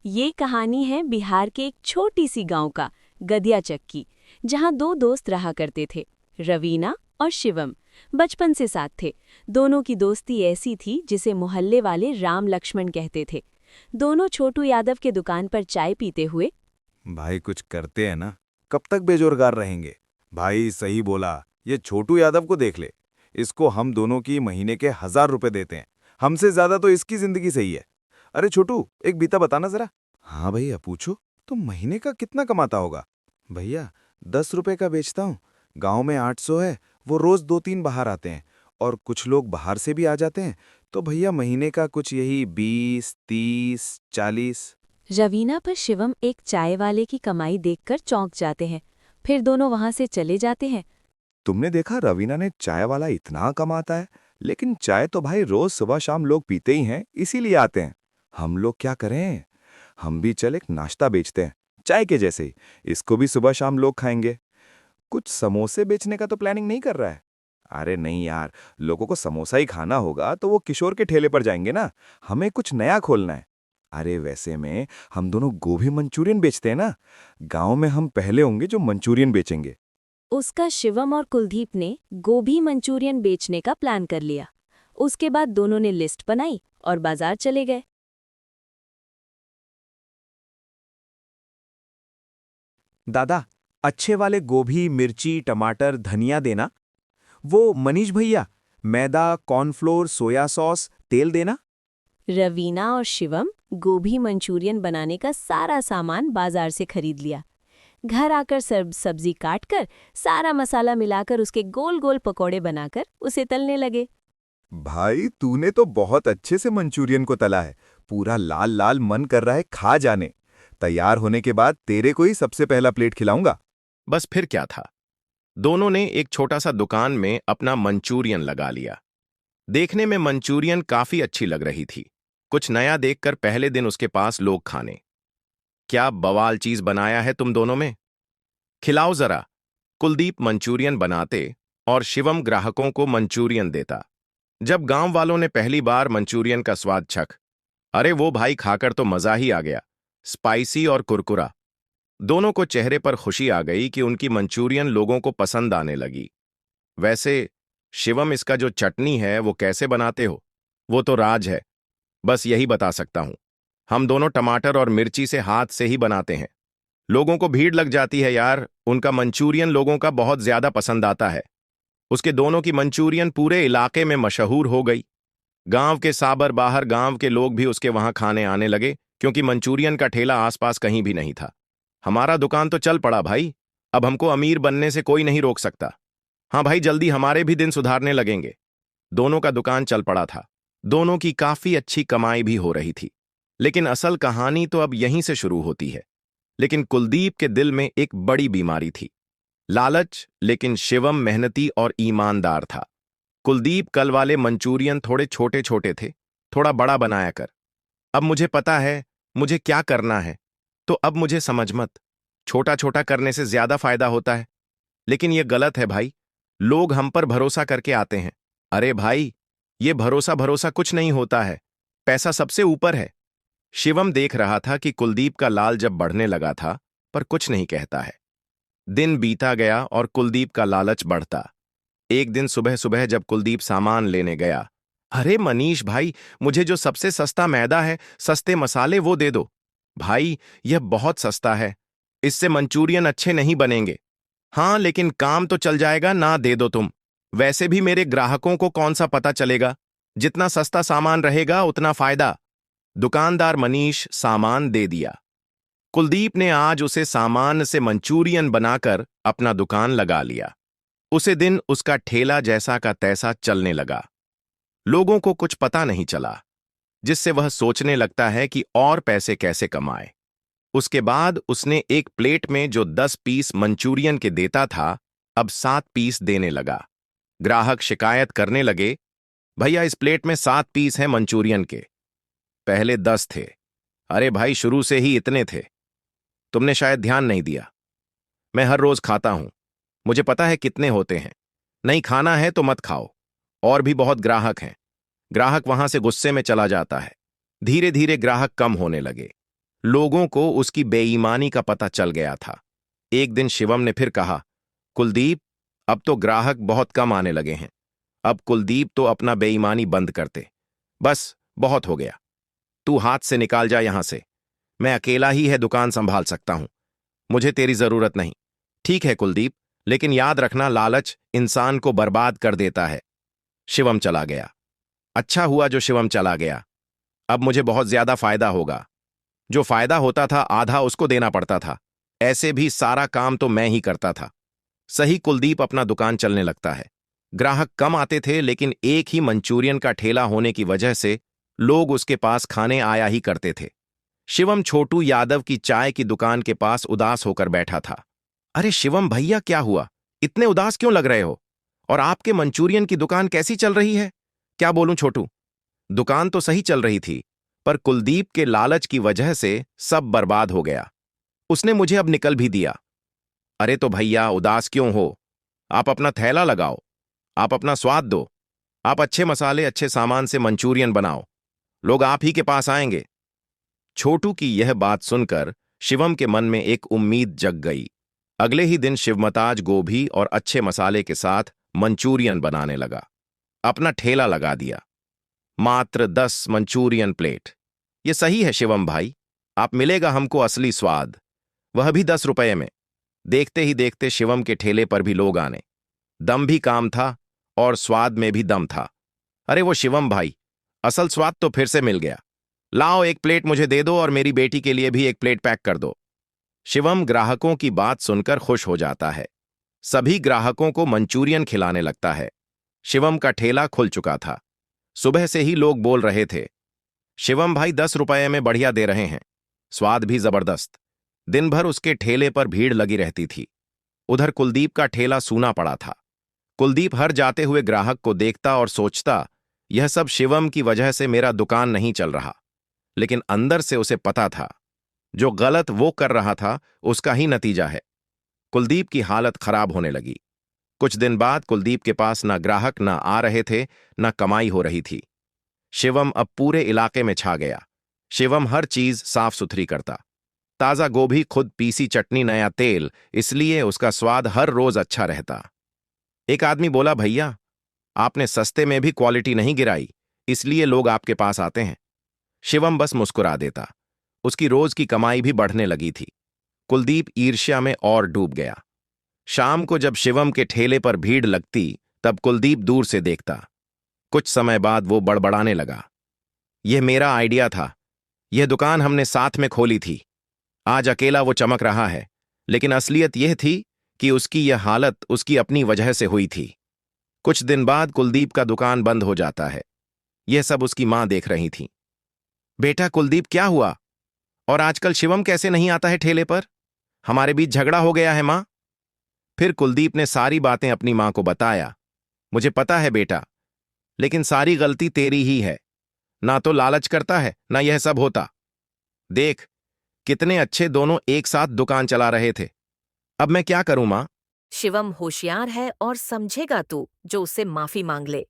ये कहानी है बिहार के एक छोटी सी गांव का गदियाचक की, जहां दो दोस्त रहा करते थे, रवीना और शिवम। बचपन से साथ थे। दोनों की दोस्ती ऐसी थी जिसे मोहल्ले वाले राम लक्ष्मण कहते थे। दोनों छोटू यादव के दुकान पर चाय पीते हुए, भाई कुछ करते हैं ना, कब तक बेरोजगार रहेंगे। भाई सही बोला, ये छोटू यादव को देख ले। इसको हम दोनों की महीने के 1000 रुपए देते हैं। हमसे ज्यादा तो इसकी जिंदगी सही है। अरे छोटू, एक बीता बताना जरा। हाँ भैया पूछो। तो महीने का कितना कमाता होगा? भैया 10 रुपए का बेचता हूँ। गांव में 800 है, वो रोज 2-3 बाहर आते हैं और कुछ लोग बाहर से भी आ जाते हैं। तो भैया महीने का कुछ यही 20, 30, 40। रवीना पर शिवम एक चाय वाले की कमाई देखकर चौंक जाते हैं। फिर दोनों वहां से चले जाते हैं। तुमने देखा रवीना ने चाय वाला इतना कमाता है, लेकिन चाय तो भाई रोज सुबह शाम लोग पीते ही हैं, इसीलिए आते हैं। हम लोग क्या करें? हम भी चल एक नाश्ता बेचते हैं, चाय के जैसे ही। इसको भी सुबह शाम लोग खाएंगे। कुछ समोसे बेचने का तो प्लानिंग नहीं कर रहा है? अरे नहीं यार, लोगों को समोसा ही खाना होगा तो वो किशोर के ठेले पर जाएंगे ना। हमें कुछ नया खोलना है। अरे वैसे में हम दोनों गोभी मंचूरियन बेचते हैं ना। गांव में हम पहले होंगे जो मंचूरियन बेचेंगे। उसका शिवम और कुलदीप ने गोभी मंचूरियन बेचने का प्लान कर लिया। उसके बाद दोनों ने लिस्ट बनाई और बाजार चले गए। दादा, अच्छे वाले गोभी, मिर्ची, टमाटर, धनिया देना। वो मनीष भैया, मैदा, कॉर्नफ्लोर, सोया सॉस, तेल देना। रवीना और शिवम गोभी मंचूरियन बनाने का सारा सामान बाजार से खरीद लिया। घर आकर सब्जी काटकर सारा मसाला मिलाकर उसके गोल गोल पकौड़े बनाकर उसे तलने लगे। भाई तूने तो बहुत अच्छे से मंचूरियन को तला है। पूरा लाल लाल मन कर रहा है खा जाने। तैयार होने के बाद तेरे को ही सबसे पहला प्लेट खिलाऊंगा। बस फिर क्या था। दोनों ने एक छोटा सा दुकान में अपना मंचूरियन लगा लिया। देखने में मंचूरियन काफी अच्छी लग रही थी। कुछ नया देखकर पहले दिन उसके पास लोग खाने, क्या बवाल चीज बनाया है तुम दोनों में, खिलाओ जरा। कुलदीप मंचूरियन बनाते और शिवम ग्राहकों को मंचूरियन देता। जब गांव वालों ने पहली बार मंचूरियन का स्वाद चख, अरे वो भाई खाकर तो मजा ही आ गया। स्पाइसी और कुरकुरा, दोनों को चेहरे पर खुशी आ गई कि उनकी मंचूरियन लोगों को पसंद आने लगी। वैसे शिवम, इसका जो चटनी है वो कैसे बनाते हो? वो तो राज है, बस यही बता सकता हूं। हम दोनों टमाटर और मिर्ची से हाथ से ही बनाते हैं। लोगों को भीड़ लग जाती है यार, उनका मंचूरियन लोगों का बहुत ज्यादा पसंद आता है। उसके दोनों की मंचूरियन पूरे इलाके में मशहूर हो गई। गांव के साबर बाहर गांव के लोग भी उसके वहां खाने आने लगे, क्योंकि मंचूरियन का ठेला आसपास कहीं भी नहीं था। हमारा दुकान तो चल पड़ा भाई। अब हमको अमीर बनने से कोई नहीं रोक सकता। हाँ भाई, जल्दी हमारे भी दिन सुधारने लगेंगे। दोनों का दुकान चल पड़ा था। दोनों की काफी अच्छी कमाई भी हो रही थी। लेकिन असल कहानी तो अब यहीं से शुरू होती है। लेकिन कुलदीप के दिल में एक बड़ी बीमारी थी, लालच। लेकिन शिवम मेहनती और ईमानदार था। कुलदीप, कल वाले मंचूरियन थोड़े छोटे छोटे थे, थोड़ा बड़ा बनाया कर। अब मुझे पता है मुझे क्या करना है, तो अब मुझे समझ मत। छोटा छोटा करने से ज्यादा फायदा होता है। लेकिन यह गलत है भाई। लोग हम पर भरोसा करके आते हैं। अरे भाई, ये भरोसा भरोसा कुछ नहीं होता है। पैसा सबसे ऊपर है। शिवम देख रहा था कि कुलदीप का लाल जब बढ़ने लगा था, पर कुछ नहीं कहता है। दिन बीता गया और कुलदीप का लालच बढ़ता। एक दिन सुबह सुबह जब कुलदीप सामान लेने गया, अरे मनीष भाई, मुझे जो सबसे सस्ता मैदा है, सस्ते मसाले वो दे दो। भाई, यह बहुत सस्ता है, इससे मंचूरियन अच्छे नहीं बनेंगे। हाँ, लेकिन काम तो चल जाएगा ना, दे दो तुम। वैसे भी मेरे ग्राहकों को कौन सा पता चलेगा। जितना सस्ता सामान रहेगा उतना फायदा। दुकानदार मनीष सामान दे दिया। कुलदीप ने आज उसे सामान से मंचूरियन बनाकर अपना दुकान लगा लिया। उसे दिन उसका ठेला जैसा का तैसा चलने लगा। लोगों को कुछ पता नहीं चला, जिससे वह सोचने लगता है कि और पैसे कैसे कमाए। उसके बाद उसने एक प्लेट में जो 10 पीस मंचूरियन के देता था, अब 7 पीस देने लगा। ग्राहक शिकायत करने लगे, भैया इस प्लेट में 7 पीस हैं मंचूरियन के, पहले 10 थे। अरे भाई, शुरू से ही इतने थे, तुमने शायद ध्यान नहीं दिया। मैं हर रोज खाता हूं, मुझे पता है कितने होते हैं। नहीं खाना है तो मत खाओ। और भी बहुत ग्राहक हैं। ग्राहक वहां से गुस्से में चला जाता है। धीरे धीरे ग्राहक कम होने लगे। लोगों को उसकी बेईमानी का पता चल गया था। एक दिन शिवम ने फिर कहा, कुलदीप, अब तो ग्राहक बहुत कम आने लगे हैं। अब कुलदीप तो अपना बेईमानी बंद करते। बस बहुत हो गया। तू हाथ से निकाल जा यहां से। मैं अकेला ही है दुकान संभाल सकता हूं। मुझे तेरी जरूरत नहीं। ठीक है कुलदीप, लेकिन याद रखना, लालच इंसान को बर्बाद कर देता है। शिवम चला गया। अच्छा हुआ जो शिवम चला गया। अब मुझे बहुत ज्यादा फायदा होगा। जो फायदा होता था आधा उसको देना पड़ता था। ऐसे भी सारा काम तो मैं ही करता था। सही कुलदीप अपना दुकान चलने लगता है। ग्राहक कम आते थे, लेकिन एक ही मंचूरियन का ठेला होने की वजह से लोग उसके पास खाने आया ही करते थे। शिवम छोटू यादव की चाय की दुकान के पास उदास होकर बैठा था। अरे शिवम भैया, क्या हुआ? इतने उदास क्यों लग रहे हो? और आपके मंचूरियन की दुकान कैसी चल रही है? क्या बोलूं छोटू, दुकान तो सही चल रही थी, पर कुलदीप के लालच की वजह से सब बर्बाद हो गया। उसने मुझे अब निकल भी दिया। अरे तो भैया, उदास क्यों हो? आप अपना थैला लगाओ, आप अपना स्वाद दो, आप अच्छे मसाले अच्छे सामान से मंचूरियन बनाओ, लोग आप ही के पास आएंगे। छोटू की यह बात सुनकर शिवम के मन में एक उम्मीद जग गई। अगले ही दिन शिवमताज गोभी और अच्छे मसाले के साथ मंचूरियन बनाने लगा। अपना ठेला लगा दिया। मात्र 10 मंचूरियन प्लेट। ये सही है शिवम भाई, आप मिलेगा हमको असली स्वाद, वह भी 10 रुपये में। देखते ही देखते शिवम के ठेले पर भी लोग आने। दम भी काम था और स्वाद में भी दम था। अरे वो शिवम भाई, असल स्वाद तो फिर से मिल गया। लाओ, एक प्लेट मुझे दे दो और मेरी बेटी के लिए भी एक प्लेट पैक कर दो। शिवम ग्राहकों की बात सुनकर खुश हो जाता है। सभी ग्राहकों को मंचूरियन खिलाने लगता है। शिवम का ठेला खुल चुका था। सुबह से ही लोग बोल रहे थे, शिवम भाई 10 रुपये में बढ़िया दे रहे हैं, स्वाद भी जबरदस्त। दिन भर उसके ठेले पर भीड़ लगी रहती थी। उधर कुलदीप का ठेला सूना पड़ा था। कुलदीप हर जाते हुए ग्राहक को देखता और सोचता, यह सब शिवम की वजह से मेरा दुकान नहीं चल रहा। लेकिन अंदर से उसे पता था, जो गलत वो कर रहा था उसका ही नतीजा है। कुलदीप की हालत खराब होने लगी। कुछ दिन बाद कुलदीप के पास ना ग्राहक ना आ रहे थे, ना कमाई हो रही थी। शिवम अब पूरे इलाके में छा गया। शिवम हर चीज साफ सुथरी करता। ताजा गोभी, खुद पीसी चटनी, नया तेल, इसलिए उसका स्वाद हर रोज अच्छा रहता। एक आदमी बोला, भैया आपने सस्ते में भी क्वालिटी नहीं गिराई, इसलिए लोग आपके पास आते हैं। शिवम बस मुस्कुरा देता। उसकी रोज की कमाई भी बढ़ने लगी थी। कुलदीप ईर्ष्या में और डूब गया। शाम को जब शिवम के ठेले पर भीड़ लगती, तब कुलदीप दूर से देखता। कुछ समय बाद वो बड़बड़ाने लगा, यह मेरा आइडिया था, यह दुकान हमने साथ में खोली थी। आज अकेला वो चमक रहा है, लेकिन असलियत यह थी कि उसकी यह हालत उसकी अपनी वजह से हुई थी। कुछ दिन बाद कुलदीप का दुकान बंद हो जाता है। यह सब उसकी मां देख रही थी। बेटा कुलदीप, क्या हुआ? और आजकल शिवम कैसे नहीं आता है ठेले पर? हमारे बीच झगड़ा हो गया है मां। फिर कुलदीप ने सारी बातें अपनी मां को बताया। मुझे पता है बेटा, लेकिन सारी गलती तेरी ही है। ना तो लालच करता है, ना यह सब होता। देख, कितने अच्छे दोनों एक साथ दुकान चला रहे थे। अब मैं क्या करूं मां? शिवम होशियार है और समझेगा तू जो उससे माफी मांग ले।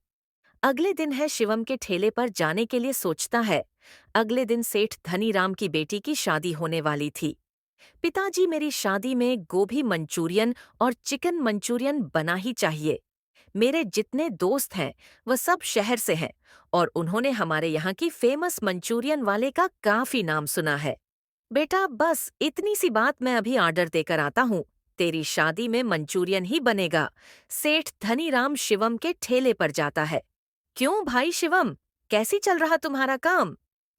अगले दिन है शिवम के ठेले पर जाने के लिए सोचता है। अगले दिन सेठ धनीराम की बेटी की शादी होने वाली थी। पिताजी, मेरी शादी में गोभी मंचूरियन और चिकन मंचूरियन बना ही चाहिए। मेरे जितने दोस्त हैं वह सब शहर से हैं और उन्होंने हमारे यहाँ की फेमस मंचूरियन वाले का काफी नाम सुना है। बेटा बस इतनी सी बात मैं अभी ऑर्डर देकर आता हूँ। तेरी शादी में मंचूरियन ही बनेगा। सेठ धनीराम शिवम के ठेले पर जाता है। क्यों भाई शिवम, कैसी चल रहा तुम्हारा काम?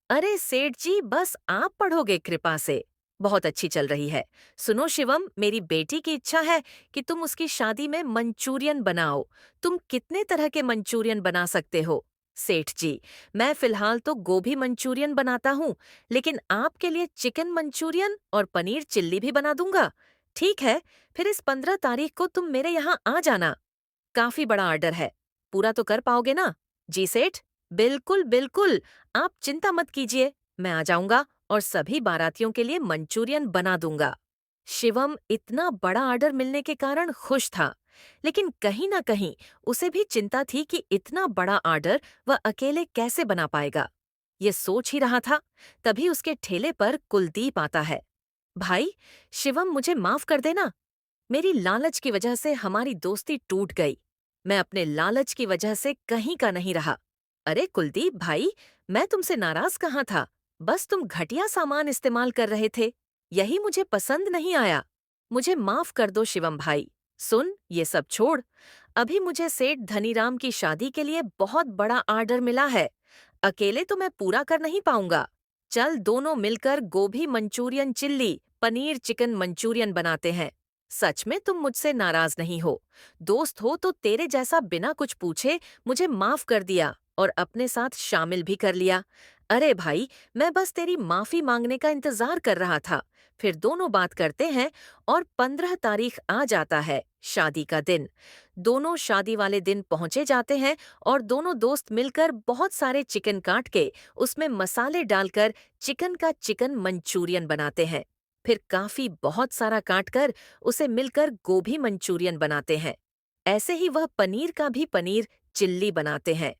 अरे सेठ जी, बस आप पढ़ोगे कृपा से। बहुत अच्छी चल रही है। सुनो शिवम, मेरी बेटी की इच्छा है कि तुम उसकी शादी में मंचूरियन बनाओ। तुम कितने तरह के मंचूरियन बना सकते हो? सेठ जी, मैं फिलहाल तो गोभी मंचूरियन बनाता हूँ, लेकिन आपके लिए चिकन मंचूरियन और पनीर चिल्ली भी बना दूंगा। ठीक है, फिर इस 15 तारीख को तुम मेरे यहाँ आ जाना। काफी बड़ा ऑर्डर है, पूरा तो कर पाओगे ना? जी सेठ, बिल्कुल बिल्कुल, आप चिंता मत कीजिए, मैं आ जाऊंगा और सभी बारातियों के लिए मंचूरियन बना दूंगा। शिवम इतना बड़ा ऑर्डर मिलने के कारण खुश था, लेकिन कहीं ना कहीं उसे भी चिंता थी कि इतना बड़ा ऑर्डर वह अकेले कैसे बना पाएगा। ये सोच ही रहा था, तभी उसके ठेले पर कुलदीप आता है। भाई, शिवम मुझे माफ कर देना। मेरी लालच की वजह से हमारी दोस्ती टूट गई। मैं अपने लालच की वजह से कहीं का नहीं रहा। अरे कुलदीप भाई, मैं तुमसे नाराज कहाँ था? बस तुम घटिया सामान इस्तेमाल कर रहे थे। यही मुझे पसंद नहीं आया। मुझे माफ कर दो शिवम भाई। सुन, ये सब छोड़। अभी मुझे सेठ धनीराम की शादी के लिए बहुत बड़ा ऑर्डर मिला है। अकेले तो मैं पूरा कर नहीं पाऊंगा। चल दोनों मिलकर गोभी Manchurian chilli, paneer chicken Manchurian बनाते हैं। सच में तुम मुझसे नाराज नहीं हो? दोस्त हो तो तेरे जैसा बिना कुछ पूछे मुझे माफ कर दिया और अपने साथ शामिल भी कर लिया। अरे भाई, मैं बस तेरी माफी मांगने का इंतजार कर रहा था। फिर दोनों बात करते हैं और 15 तारीख आ जाता है, शादी का दिन। दोनों शादी वाले दिन पहुंचे जाते हैं और दोनों दोस्त मिलकर बहुत सारे चिकन काट के उसमें मसाले डालकर चिकन का चिकन मंचूरियन बनाते हैं। फिर काफी बहुत सारा काटकर उसे मिलकर गोभी मंचूरियन बनाते हैं। ऐसे ही वह पनीर का भी पनीर चिल्ली बनाते हैं।